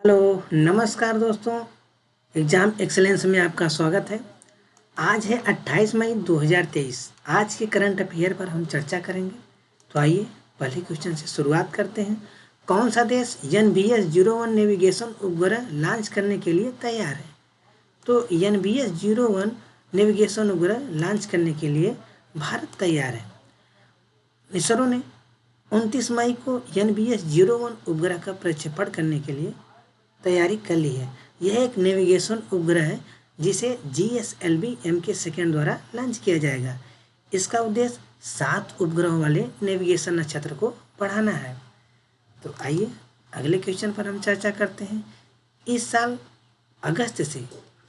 Hello नमस्कार दोस्तों। Exam excellence में आपका स्वागत है। आज है 28 मई 2023। आज के करंट अफेयर पर हम चर्चा करेंगे। तो आइए पहले क्वेश्चन से शुरुआत करते हैं। कौन सा देश NVS-01 नेविगेशन उपग्रह लॉन्च करने के लिए तैयार है? तो NVS-01 नेविगेशन उपग्रह लॉन्च करने के लिए भारत तैयार है। इसरो ने 29 मई को NVS-01 उपग्रह का प्रक्षेपण करने के लिए तैयारी कर ली है। यह एक नेविगेशन उपग्रह है जिसे GSLV MK2 द्वारा लॉन्च किया जाएगा। इसका उद्देश्य 7 उपग्रहों वाले नेविगेशन नक्षत्र को बढ़ाना है। तो आइए अगले क्वेश्चन पर हम चर्चा करते हैं। इस साल अगस्त से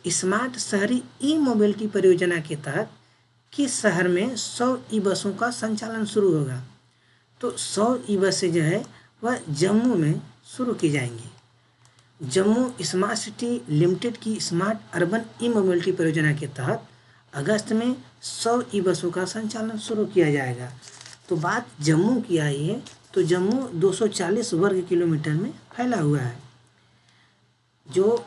स्मार्ट शहरी ई मोबिलिटी परियोजना के तहत किस शहर में 100 ई बसों का संचालन शुरू होगा? तो 100 ई बसें जो है वह जम्मू में शुरू की जाएंगी। जम्मू स्मार्ट सिटी लिमिटेड की स्मार्ट अर्बन ई मोबिलिटी परियोजना के तहत अगस्त में 100 ई बसों का संचालन शुरू किया जाएगा। तो बात जम्मू की आई है, तो जम्मू 240 वर्ग किलोमीटर में फैला हुआ है। जो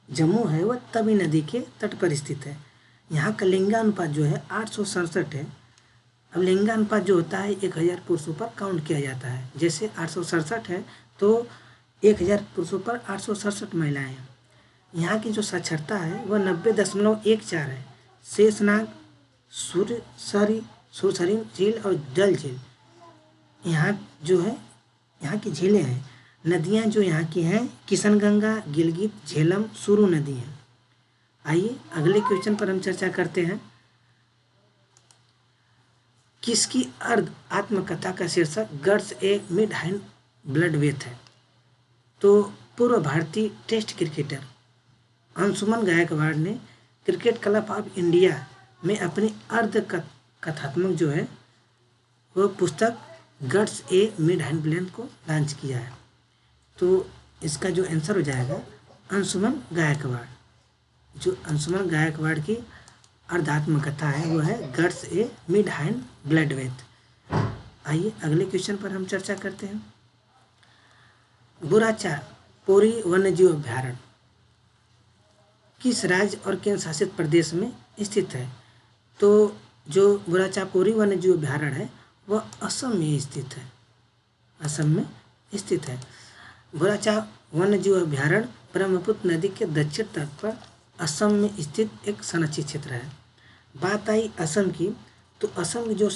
जम्मू है वह तवी नदी के तट पर स्थित है। यहाँ का लिंगानुपात जो है 867 है। अब लिंगानुपात जो होता है 1000 पुरुषों पर काउंट किया जाता है। जैसे 867 है तो 1000 पुरुषों पर 867 महिलाएं हैं। यहाँ की जो साक्षरता है वह 90.14 है। शेषनाग, सुरसरी झील और डल झील यहाँ जो है यहाँ की झीलें हैं। नदियाँ जो यहाँ की हैं किशनगंगा, गिलगित, झेलम, सुरु नदी हैं। आइए अगले क्वेश्चन पर हम चर्चा करते हैं। किसकी अर्ध आत्मकथा का शीर्षक गर्ड्स ए मिड हाइंड ब्लड वेथ है? तो पूर्व भारतीय टेस्ट क्रिकेटर अंशुमन गायकवाड़ ने क्रिकेट क्लब ऑफ इंडिया में अपनी अर्ध कथात्मक जो है वह पुस्तक गर्ड्स ए मिड हैंड ब्लेंथ को लॉन्च किया है। तो इसका जो आंसर हो जाएगा अंशुमन गायकवाड़। जो अंशुमन गायकवाड़ की अर्धात्म कथा है वो है गर्ड्स ए मिड हैंड ब्लड वेथ। आइए अगले क्वेश्चन पर हम चर्चा करते हैं। बुराचा पोरी वन्यजीव अभ्यारण्य किस राज्य और केंद्र शासित प्रदेश में स्थित है? तो जो बुराचा पोरी वन्यजीव अभ्यारण्य है वह असम में स्थित है। असम में स्थित है। बुराचा वन्यजीव अभ्यारण्य ब्रह्मपुत्र नदी के दक्षिण तट पर असम में स्थित एक संरक्षित क्षेत्र है। बात आई असम की, तो असम की जो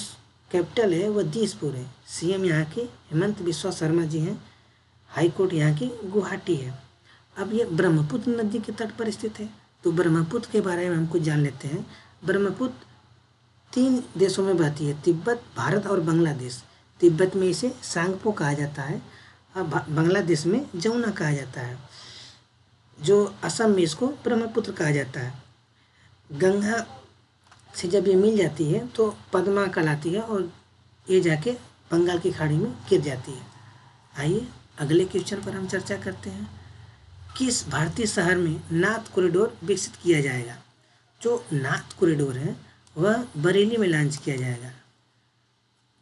कैपिटल है वह दिसपुर है। CM यहाँ के हेमंत बिस्वा शर्मा जी हैं। हाई कोर्ट यहाँ की गुवाहाटी है। अब ये ब्रह्मपुत्र नदी के तट पर स्थित है। तो ब्रह्मपुत्र के बारे में हम कुछ जान लेते हैं। ब्रह्मपुत्र 3 देशों में बहती है, तिब्बत, भारत और बांग्लादेश। तिब्बत में इसे सांगपो कहा जाता है और बांग्लादेश में जमुना कहा जाता है। जो असम में इसको ब्रह्मपुत्र कहा जाता है। गंगा से जब ये मिल जाती है तो पद्मा कहलाती है और ये जाके बंगाल की खाड़ी में गिर जाती है। आइए अगले क्वेश्चन पर हम चर्चा करते हैं। किस भारतीय शहर में नाथ कॉरिडोर विकसित किया जाएगा? जो नाथ कॉरिडोर है वह बरेली में लॉन्च किया जाएगा।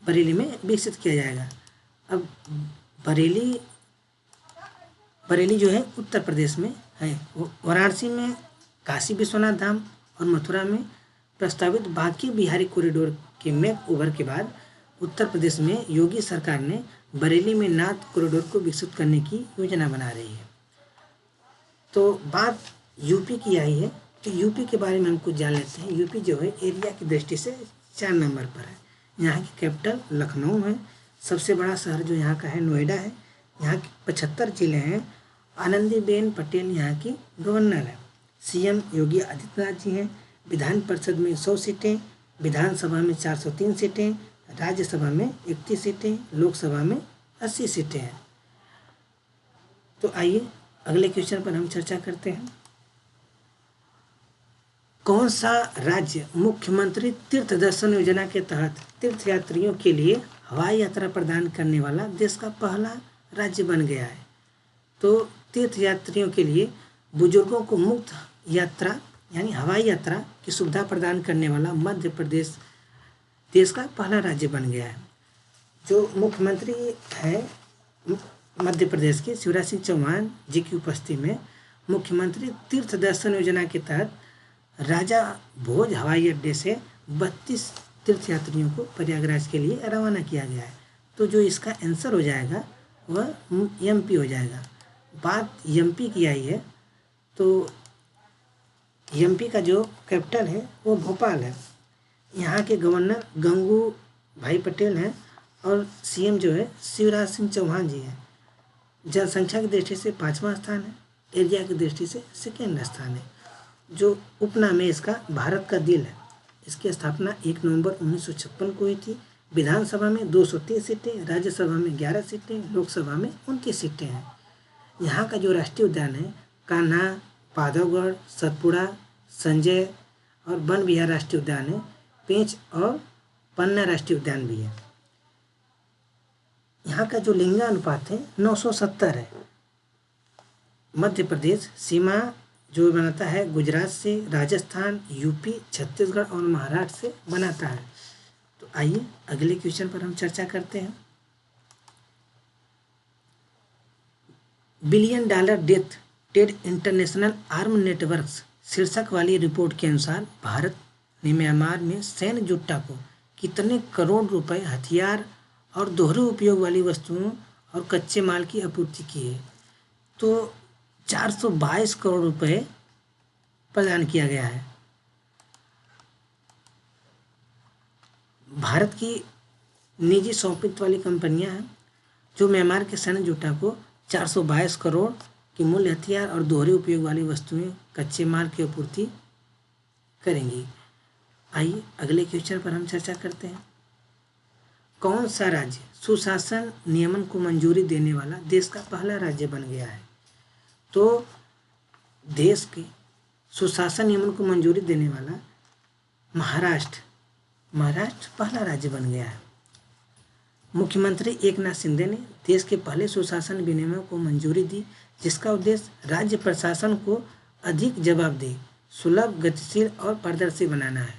बरेली में विकसित किया जाएगा। अब बरेली जो है उत्तर प्रदेश में है। वाराणसी में काशी विश्वनाथ धाम और मथुरा में प्रस्तावित बांके बिहारी कॉरिडोर के मैप उभर के बाद उत्तर प्रदेश में योगी सरकार ने बरेली में नाथ कॉरिडोर को विकसित करने की योजना बना रही है। तो बात यूपी की आई है, तो यूपी के बारे में हम कुछ जान लेते हैं। यूपी जो है एरिया की दृष्टि से 4 नंबर पर है। यहाँ की कैपिटल लखनऊ है। सबसे बड़ा शहर जो यहाँ का है नोएडा है। यहाँ की 75 जिले हैं। आनंदीबेन पटेल यहाँ की गवर्नर है। CM योगी आदित्यनाथ जी हैं। विधान परिषद में 100 सीटें, विधानसभा में 403 सीटें, राज्यसभा में 31 सीटें, लोकसभा में 80 सीटें हैं। तो आइए अगले क्वेश्चन पर हम चर्चा करते हैं। कौन सा राज्य मुख्यमंत्री तीर्थ दर्शन योजना के तहत तीर्थयात्रियों के लिए हवाई यात्रा प्रदान करने वाला देश का पहला राज्य बन गया है? तो तीर्थयात्रियों के लिए बुजुर्गों को मुफ्त यात्रा यानी हवाई यात्रा की सुविधा प्रदान करने वाला मध्य प्रदेश देश का पहला राज्य बन गया है। जो मुख्यमंत्री है मध्य प्रदेश के शिवराज सिंह चौहान जी की उपस्थिति में मुख्यमंत्री तीर्थ दर्शन योजना के तहत राजा भोज हवाई अड्डे से 32 तीर्थयात्रियों को प्रयागराज के लिए रवाना किया गया है। तो जो इसका आंसर हो जाएगा वह एमपी हो जाएगा। बात एमपी की आई है तो एमपी का जो कैपिटल है वो भोपाल है। यहाँ के गवर्नर गंगू भाई पटेल हैं और सीएम जो है शिवराज सिंह चौहान जी हैं। जनसंख्या की दृष्टि से 5वां स्थान है, एरिया की दृष्टि से सेकेंड स्थान है। जो उपनाम है इसका भारत का दिल है। इसकी स्थापना 1 नवंबर 1956 को हुई थी। विधानसभा में 230 सीटें, राज्यसभा में 11 सीटें, लोकसभा में 29 सीटें हैं। यहाँ का जो राष्ट्रीय उद्यान है कान्हा, पांधवगढ़, सतपुड़ा, संजय और वन विहार राष्ट्रीय उद्यान है। पेंच और पन्ना राष्ट्रीय उद्यान भी है। यहाँ का जो लिंगानुपात है 970 है। मध्य प्रदेश सीमा जो बनाता है गुजरात से, राजस्थान, यूपी, छत्तीसगढ़ और महाराष्ट्र से बनाता है। तो आइए अगले क्वेश्चन पर हम चर्चा करते हैं। $1 billion death Ted international arm networks शीर्षक वाली रिपोर्ट के अनुसार भारत ने म्यांमार में सैन्य जुट्टा को कितने करोड़ रुपए हथियार और दोहरे उपयोग वाली वस्तुओं और कच्चे माल की आपूर्ति की है। तो 422 करोड़ रुपए प्रदान किया गया है। भारत की निजी स्वामित्व वाली कंपनियां हैं जो म्यांमार के सैन्य जुट्टा को 422 करोड़ की मूल्य हथियार और दोहरे उपयोग वाली वस्तुएं कच्चे माल की आपूर्ति करेंगी। आइए अगले क्वेश्चन पर हम चर्चा करते हैं। कौन सा राज्य सुशासन नियमन को मंजूरी देने वाला देश का पहला राज्य बन गया है? तो देश के सुशासन नियमन को मंजूरी देने वाला महाराष्ट्र पहला राज्य बन गया है। मुख्यमंत्री एकनाथ शिंदे ने देश के पहले सुशासन विनियमों को मंजूरी दी जिसका उद्देश्य राज्य प्रशासन को अधिक जवाबदेह, सुलभ, गतिशील और पारदर्शी बनाना है।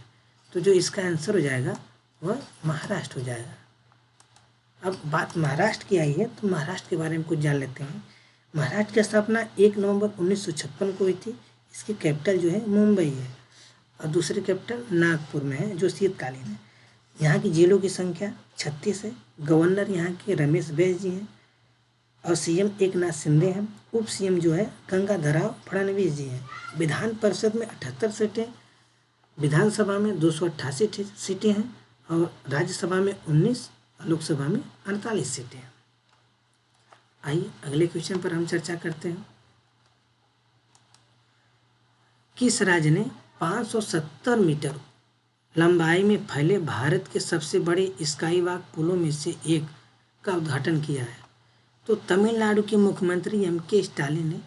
तो जो इसका आंसर हो जाएगा वह महाराष्ट्र हो जाएगा। अब बात महाराष्ट्र की आई है तो महाराष्ट्र के बारे में कुछ जान लेते हैं। महाराष्ट्र की स्थापना 1 नवंबर 1956 को हुई थी। इसकी कैपिटल जो है मुंबई है और दूसरी कैपिटल नागपुर में है जो शीतकालीन है। यहाँ की जिलों की संख्या 36 है। गवर्नर यहाँ के रमेश बैस जी हैं और सीएम एकनाथ शिंदे हैं। उप सीएम जो है गंगाधरराव फडणवीस जी हैं। विधान परिषद में 78 सीटें, विधानसभा में 288 सीटें हैं और राज्यसभा में 19, लोकसभा में 48 सीटें हैं। आइए अगले क्वेश्चन पर हम चर्चा करते हैं। किस राज्य ने 570 मीटर लंबाई में फैले भारत के सबसे बड़े स्काई वॉक पुलों में से एक का उद्घाटन किया है? तो तमिलनाडु के मुख्यमंत्री एम.के. स्टालिन ने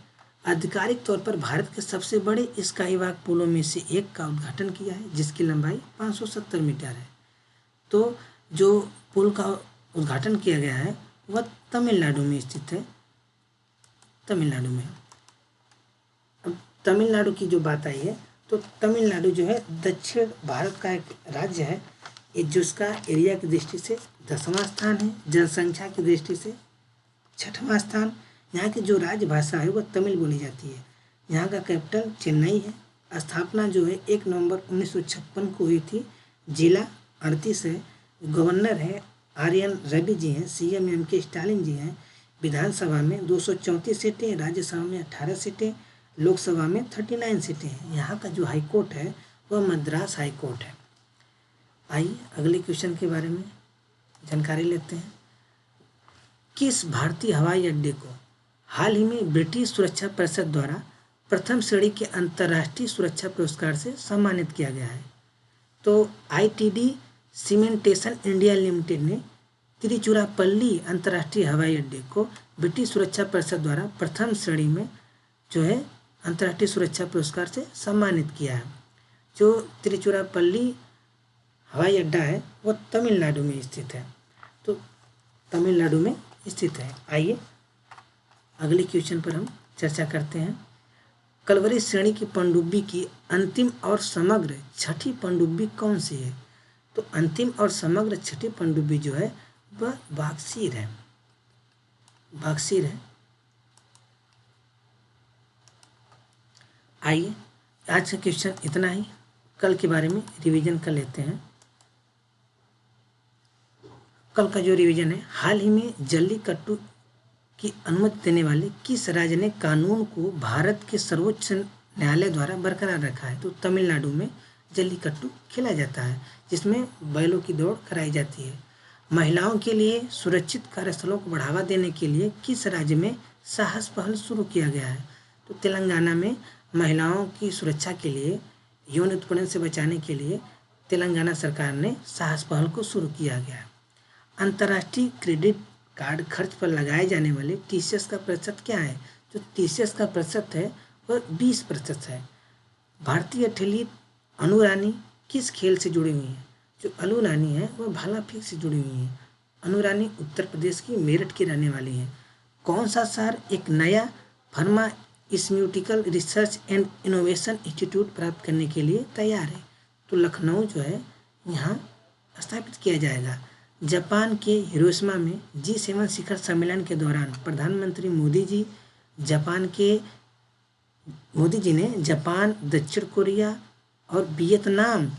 आधिकारिक तौर पर भारत के सबसे बड़े स्काई वॉक पुलों में से एक का उद्घाटन किया है जिसकी लंबाई 570 मीटर है। तो जो पुल का उद्घाटन किया गया है वह तमिलनाडु में स्थित है, तमिलनाडु में। अब तमिलनाडु की जो बात आई है तो तमिलनाडु जो है दक्षिण भारत का एक राज्य है ये जिसका एरिया की दृष्टि से 10वां स्थान है, जनसंख्या की दृष्टि से 6वां स्थान। यहाँ की जो राजभाषा है वह तमिल बोली जाती है। यहाँ का कैपिटल चेन्नई है। स्थापना जो है 1 नवंबर 1956 को हुई थी। जिला 38 है। गवर्नर है आर.एन. रवि जी हैं। CM MK. स्टालिन जी हैं। विधानसभा में 234 सीटें, राज्यसभा में 18 सीटें, लोकसभा में 39 सीटें हैं। यहाँ का जो हाईकोर्ट है वह मद्रास हाईकोर्ट है। आइए अगले क्वेश्चन के बारे में जानकारी लेते हैं। किस भारतीय हवाई अड्डे को हाल ही में ब्रिटिश सुरक्षा परिषद द्वारा प्रथम श्रेणी के अंतर्राष्ट्रीय सुरक्षा पुरस्कार से सम्मानित किया गया है? तो आईटीडी सीमेंटेशन इंडिया लिमिटेड ने तिरुचिरापल्ली अंतर्राष्ट्रीय हवाई अड्डे को ब्रिटिश सुरक्षा परिषद द्वारा प्रथम श्रेणी में जो है अंतर्राष्ट्रीय सुरक्षा पुरस्कार से सम्मानित किया है। जो तिरुचिरापल्ली हवाई अड्डा है वह तमिलनाडु में स्थित है। तो तमिलनाडु में स्थित है। आइए अगले क्वेश्चन पर हम चर्चा करते हैं। कलवरी श्रेणी की पनडुब्बी की अंतिम और समग्र छठी पनडुब्बी कौन सी है? तो अंतिम और समग्र छठी पनडुब्बी जो है वह बागसीर है। बक्सीर है। आइए आज का क्वेश्चन इतना ही, कल के बारे में रिवीजन कर लेते हैं। कल का जो रिवीजन है, हाल ही में जल्लीकट्टू की अनुमति देने वाले किस राज्य ने कानून को भारत के सर्वोच्च न्यायालय द्वारा बरकरार रखा है? तो तमिलनाडु में जल्लीकट्टू खेला जाता है, जिसमें बैलों की दौड़ कराई जाती है। महिलाओं के लिए सुरक्षित कार्यस्थलों को बढ़ावा देने के लिए किस राज्य में साहस पहल शुरू किया गया है? तो तेलंगाना में महिलाओं की सुरक्षा के लिए, यौन उत्पीड़न से बचाने के लिए तेलंगाना सरकार ने साहस पहल को शुरू किया गया है। अंतर्राष्ट्रीय क्रेडिट कार्ड खर्च पर लगाए जाने वाले टीसीएस का प्रतिशत क्या है? जो टीसीएस का प्रतिशत है वह 20% है। भारतीय एथलीट अनु रानी किस खेल से जुड़ी हुई है? जो अनु रानी है वह भाला फेंक से जुड़ी हुई है। अनु रानी उत्तर प्रदेश की मेरठ की रहने वाली है। कौन सा शहर एक नया pharmaceutical research and innovation institute प्राप्त करने के लिए तैयार है? तो लखनऊ जो है यहाँ स्थापित किया जाएगा। जापान के हिरोशिमा में G7 शिखर सम्मेलन के दौरान प्रधानमंत्री मोदी जी ने जापान, दक्षिण कोरिया और वियतनाम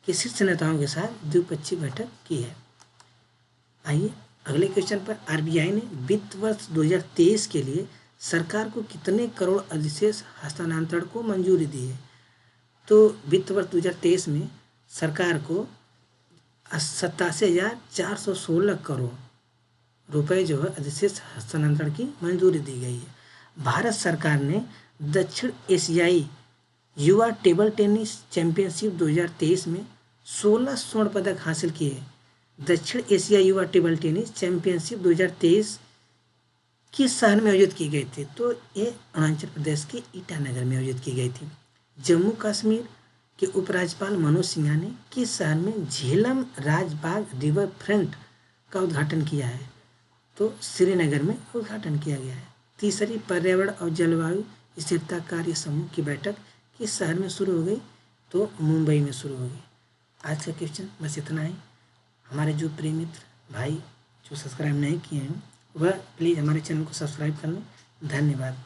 के शीर्ष नेताओं के साथ द्विपक्षीय बैठक की है। आइए अगले क्वेश्चन पर। आरबीआई ने वित्त वर्ष 2023 के लिए सरकार को कितने करोड़ अधिशेष हस्तांतरण को मंजूरी दी है? तो वित्त वर्ष 2023 में सरकार को 87,416 करोड़ रुपए जो है अधिशेष हस्तांतरण की मंजूरी दी गई है। भारत सरकार ने दक्षिण एशियाई युवा टेबल टेनिस चैंपियनशिप 2023 में 16 स्वर्ण पदक हासिल किए। दक्षिण एशिया युवा टेबल टेनिस चैंपियनशिप 2023 किस शहर में आयोजित की गई थी? तो ये अरुणाचल प्रदेश के ईटानगर में आयोजित की गई थी। जम्मू कश्मीर के उपराज्यपाल मनोज सिन्हा ने किस शहर में झेलम राजबाग रिवर फ्रंट का उद्घाटन किया है? तो श्रीनगर में उद्घाटन किया गया है। तीसरी पर्यावरण और जलवायु स्थिरता कार्य समूह की बैठक किस शहर में शुरू हो गई? तो मुंबई में शुरू हो गई। आज का क्वेश्चन बस इतना ही। हमारे जो प्रिय मित्र भाई जो सब्सक्राइब नहीं किए हैं वह प्लीज़ हमारे चैनल को सब्सक्राइब कर लें। धन्यवाद।